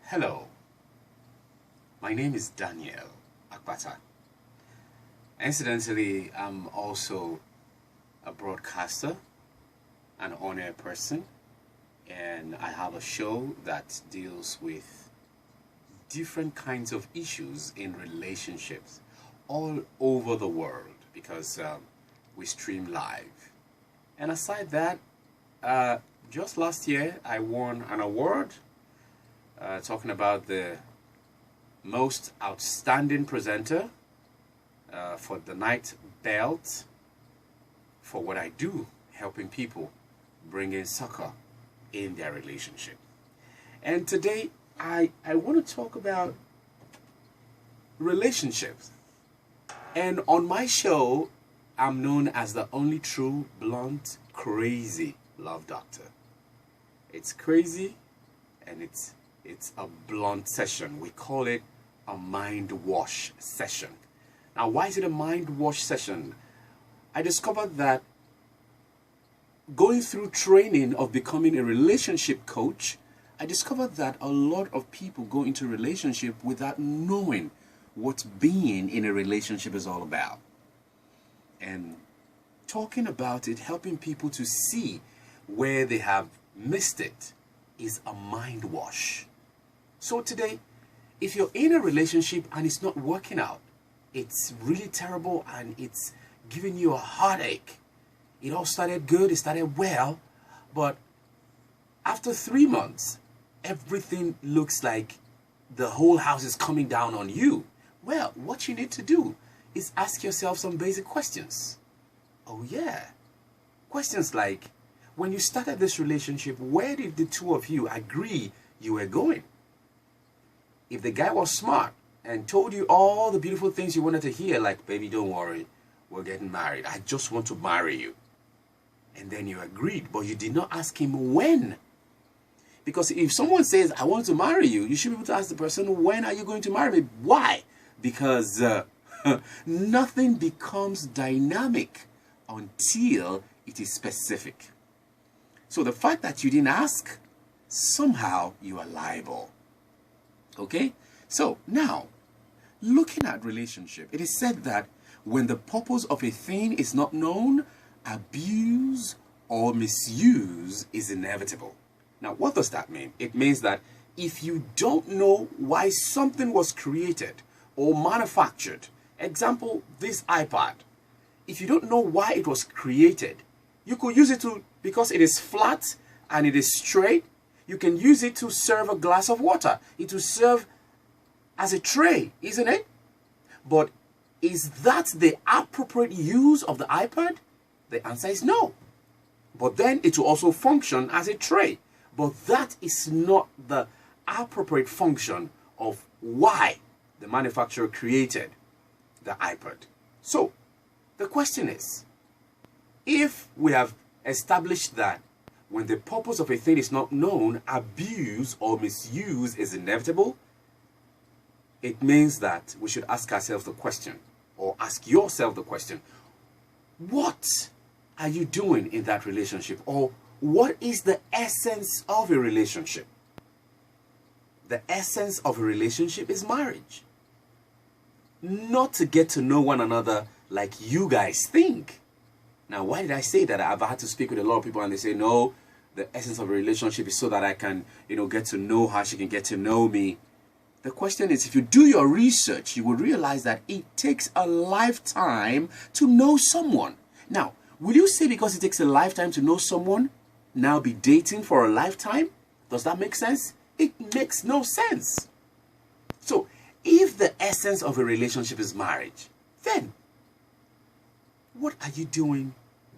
Hello, my name is Daniel Akbata. Incidentally, I'm also a broadcaster, an on-air person, and I have a show that deals with different kinds of issues in relationships all over the world because we stream live. And aside that, just last year I won an award talking about the most outstanding presenter for the night belt for what I do, helping people bring in succor in their relationship. And today I want to talk about relationships. And on my show, I'm known as the only true, blunt, crazy love doctor. It's crazy and it's a blunt session. We call it a mind wash session. Now, why is it a mind wash session? I discovered that going through training of becoming a relationship coach, I discovered that a lot of people go into a relationship without knowing what being in a relationship is all about. And talking about it, helping people to see where they have missed it, is a mind wash. So today, if you're in a relationship and it's not working out, it's really terrible and it's giving you a heartache. It all started good, it started well, but after 3 months, everything looks like the whole house is coming down on you. Well, what you need to do is ask yourself some basic questions. Oh yeah, questions like, when you started this relationship, where did the two of you agree you were going? If the guy was smart and told you all the beautiful things you wanted to hear, like, baby, don't worry, we're getting married, I just want to marry you. And then you agreed, but you did not ask him when. Because if someone says, I want to marry you, you should be able to ask the person, when are you going to marry me? Why? Because nothing becomes dynamic until it is specific. So the fact that you didn't ask, somehow you are liable. Okay? So now, looking at relationship, it is said that when the purpose of a thing is not known, abuse or misuse is inevitable. Now, what does that mean? It means that if you don't know why something was created or manufactured, example, this iPad, if you don't know why it was created, you could use it because it is flat and it is straight, you can use it to serve a glass of water. It will serve as a tray, isn't it? But is that the appropriate use of the iPad? The answer is no. But then it will also function as a tray. But that is not the appropriate function of why the manufacturer created the iPad. So, the question is, if we have established that when the purpose of a thing is not known, abuse or misuse is inevitable, it means that we should ask ourselves the question, or ask yourself the question, what are you doing in that relationship? Or what is the essence of a relationship? The essence of a relationship is marriage. Not to get to know one another like you guys think. Now, why did I say that? I've had to speak with a lot of people and they say, no, the essence of a relationship is so that I can, get to know her, she can get to know me. The question is, if you do your research, you will realize that it takes a lifetime to know someone. Now, will you say because it takes a lifetime to know someone, now be dating for a lifetime? Does that make sense? It makes no sense. So, if the essence of a relationship is marriage, then what are you doing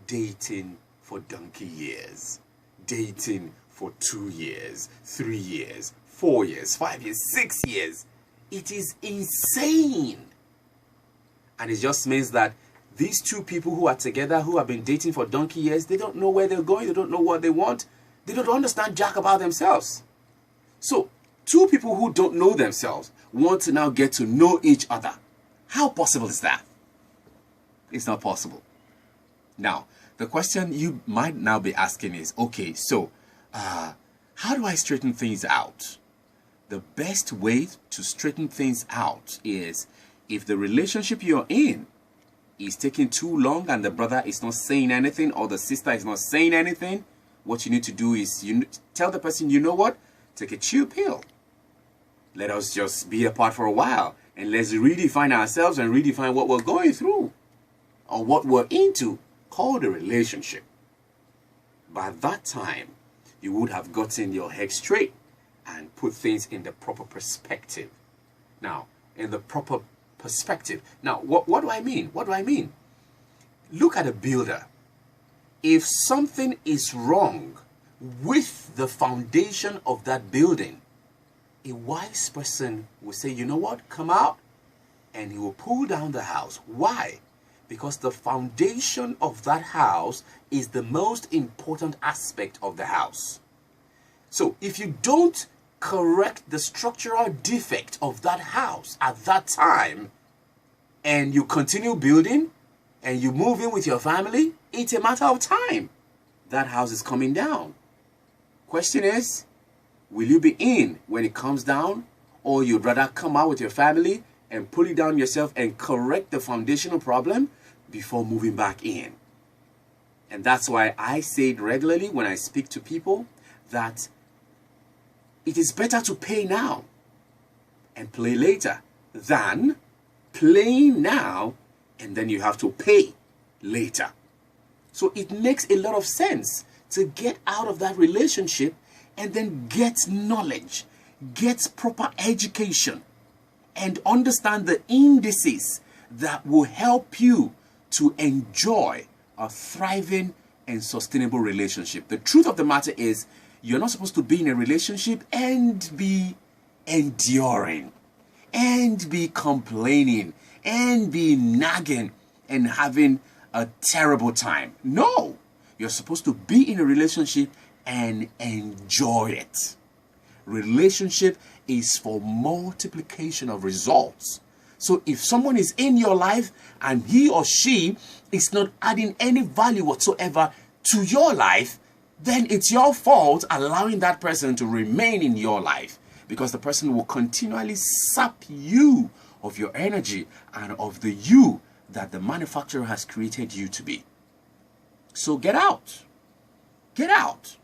dating for donkey years? Dating for 2 years, 3 years, 4 years, 5 years, 6 years. It is insane. And it just means that these two people who are together, who have been dating for donkey years, they don't know where they're going, they don't know what they want, they don't understand jack about themselves. So, two people who don't know themselves want to now get to know each other. How possible is that? It's not possible. Now, the question you might now be asking is, okay, so how do I straighten things out? the best way to straighten things out is if the relationship you're in is taking too long and the brother is not saying anything or the sister is not saying anything, what you need to do is you tell the person, you know what, take a chill pill. Let us just be apart for a while and let's redefine ourselves and redefine what we're going through or what we're into, called a relationship. By that time, you would have gotten your head straight and put things in the proper perspective. Now, in the proper perspective. Now, what do I mean? What do I mean? Look at a builder. If something is wrong with the foundation of that building, a wise person will say, you know what, come out, and he will pull down the house. Why? Because the foundation of that house is the most important aspect of the house. So if you don't correct the structural defect of that house at that time, and you continue building, and you move in with your family, it's a matter of time. That house is coming down. Question is, will you be in when it comes down, or you'd rather come out with your family and pull it down yourself and correct the foundational problem before moving back in? And that's why I say it regularly when I speak to people that it is better to pay now and play later than playing now and then you have to pay later. So it makes a lot of sense to get out of that relationship and then get knowledge, get proper education, and understand the indices that will help you to enjoy a thriving and sustainable relationship. The truth of the matter is, you're not supposed to be in a relationship and be enduring, and be complaining, and be nagging, and having a terrible time. No! You're supposed to be in a relationship and enjoy it. Relationship is for multiplication of results. So if someone is in your life and he or she is not adding any value whatsoever to your life, then it's your fault allowing that person to remain in your life, because the person will continually sap you of your energy and of the you that the manufacturer has created you to be. So get out. Get out.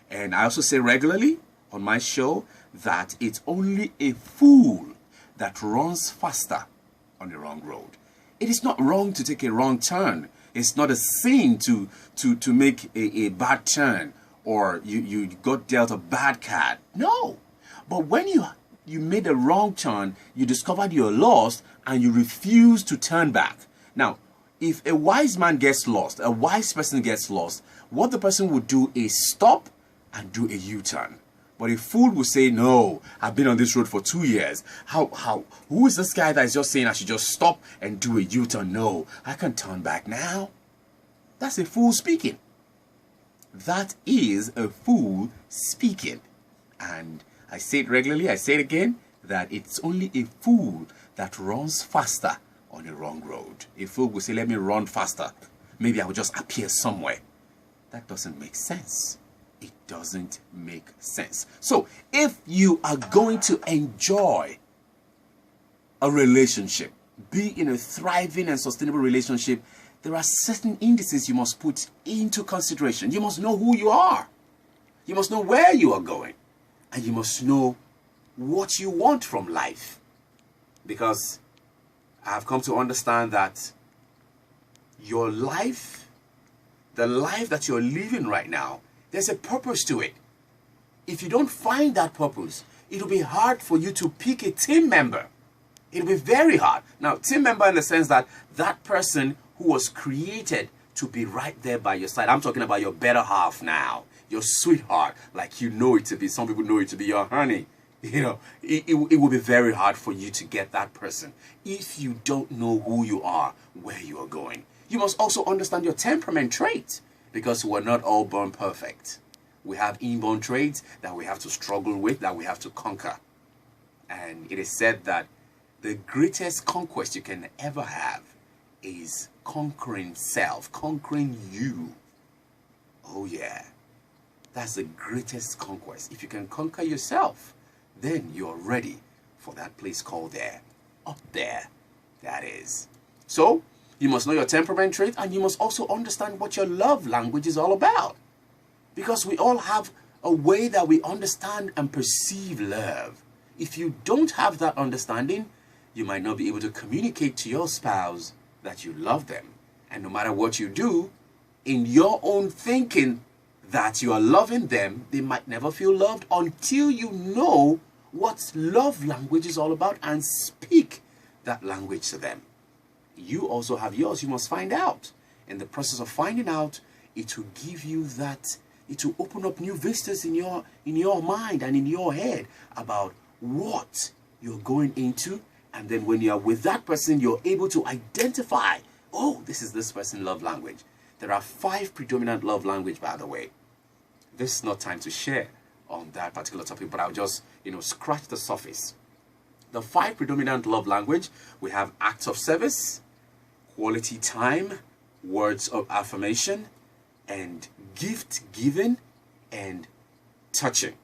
And I also say regularly on my show that it's only a fool that runs faster on the wrong road. It is not wrong to take a wrong turn. It's not a sin to make a bad turn, or you got dealt a bad card. No. But when you made a wrong turn, you discovered you're lost and you refuse to turn back. Now, if a wise man gets lost, a wise person gets lost, what the person would do is stop and do a U-turn. But a fool will say, no, I've been on this road for 2 years. Who is this guy that is just saying I should just stop and do a U-turn? No, I can turn back now. That's a fool speaking. That is a fool speaking. And I say it regularly, I say it again, that it's only a fool that runs faster on a wrong road. A fool will say, let me run faster. Maybe I will just appear somewhere. That doesn't make sense. It doesn't make sense. So if you are going to enjoy a relationship, be in a thriving and sustainable relationship, there are certain indices you must put into consideration. You must know who you are. You must know where you are going. And you must know what you want from life. Because I've come to understand that your life, the life that you're living right now, there's a purpose to it. If you don't find that purpose, it'll be hard for you to pick a team member. It'll be very hard. Now, team member in the sense that that person who was created to be right there by your side. I'm talking about your better half now. Your sweetheart, like you know it to be. Some people know it to be your honey. You know, it will be very hard for you to get that person if you don't know who you are, where you are going. You must also understand your temperament traits, because we're not all born perfect. We have inborn traits that we have to struggle with, that we have to conquer. And it is said that the greatest conquest you can ever have is conquering self, conquering you. Oh yeah, that's the greatest conquest. If you can conquer yourself, then you're ready for that place called there. Up there, that is. So, you must know your temperament trait, and you must also understand what your love language is all about. Because we all have a way that we understand and perceive love. If you don't have that understanding, you might not be able to communicate to your spouse that you love them. And no matter what you do, in your own thinking that you are loving them, they might never feel loved until you know what love language is all about and speak that language to them. You also have yours. You must find out. In the process of finding out, it will give you that, it will open up new vistas in your mind and in your head about what you're going into. And then when you are with that person, you're able to identify, oh, this is this person's love language. There are 5 predominant love language, by the way. This is not time to share on that particular topic, but I'll just, scratch the surface. The 5 predominant love language, we have acts of service, quality time, words of affirmation, and gift giving and touching.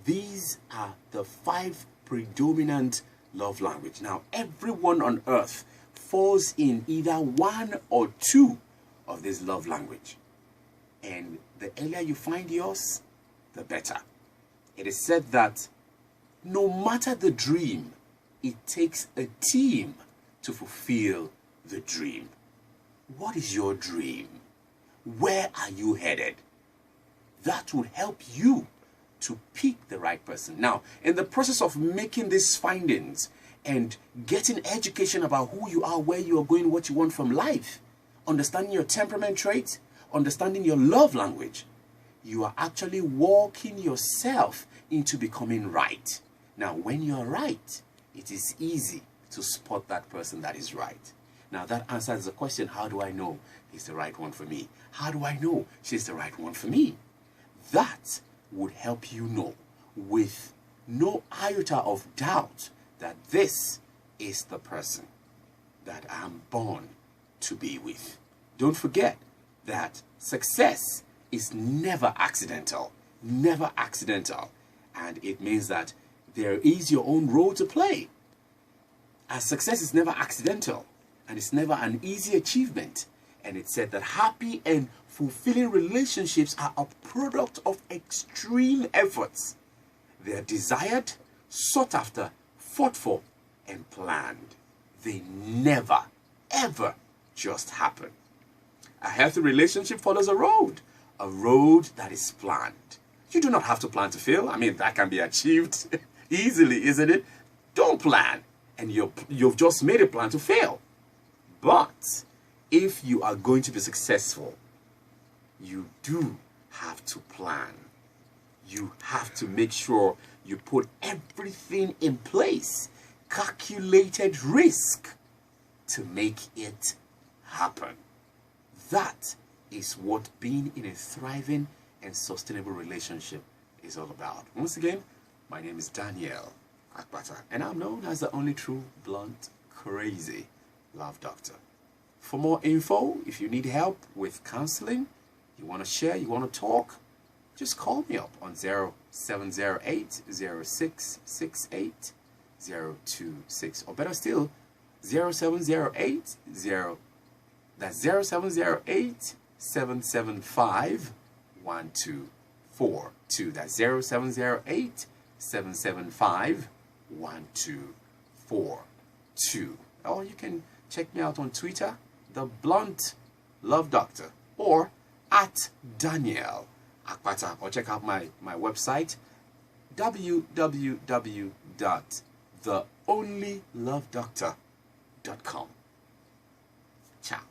These are the 5 predominant love language. Now, everyone on earth falls in either 1 or 2 of this love language. And the earlier you find yours, the better. It is said that no matter the dream, it takes a team to fulfill the dream. What is your dream? Where are you headed? That will help you to pick the right person. Now, in the process of making these findings and getting education about who you are, where you are going, what you want from life, understanding your temperament trait, understanding your love language, you are actually walking yourself into becoming right. Now, when you're right, it is easy to spot that person that is right. Now, that answers the question, how do I know he's the right one for me? How do I know she's the right one for me? That would help you know with no iota of doubt that this is the person that I'm born to be with. Don't forget that success is never accidental. Never accidental. And it means that there is your own role to play. As success is never accidental, and it's never an easy achievement. And it said that happy and fulfilling relationships are a product of extreme efforts. They are desired, sought after, fought for, and planned. They never, ever just happen. A healthy relationship follows a road that is planned. You do not have to plan to fail. I mean, that can be achieved easily, isn't it? Don't plan, and you've just made a plan to fail. But if you are going to be successful, you do have to plan. You have to make sure you put everything in place, calculated risk to make it happen. That is what being in a thriving and sustainable relationship is all about. Once again, my name is Daniel Akpata, and I'm known as the only true, blunt, crazy love doctor. For more info, if you need help with counseling, you want to share, you want to talk, just call me up on 0708 0668 026, or better still, 0708 that's 0708 775 1242. That's 0708 775 1242. Or you can check me out on Twitter, The Blunt Love Doctor, or at Daniel Akpata, or check out my website, www.theonlylovedoctor.com. Ciao.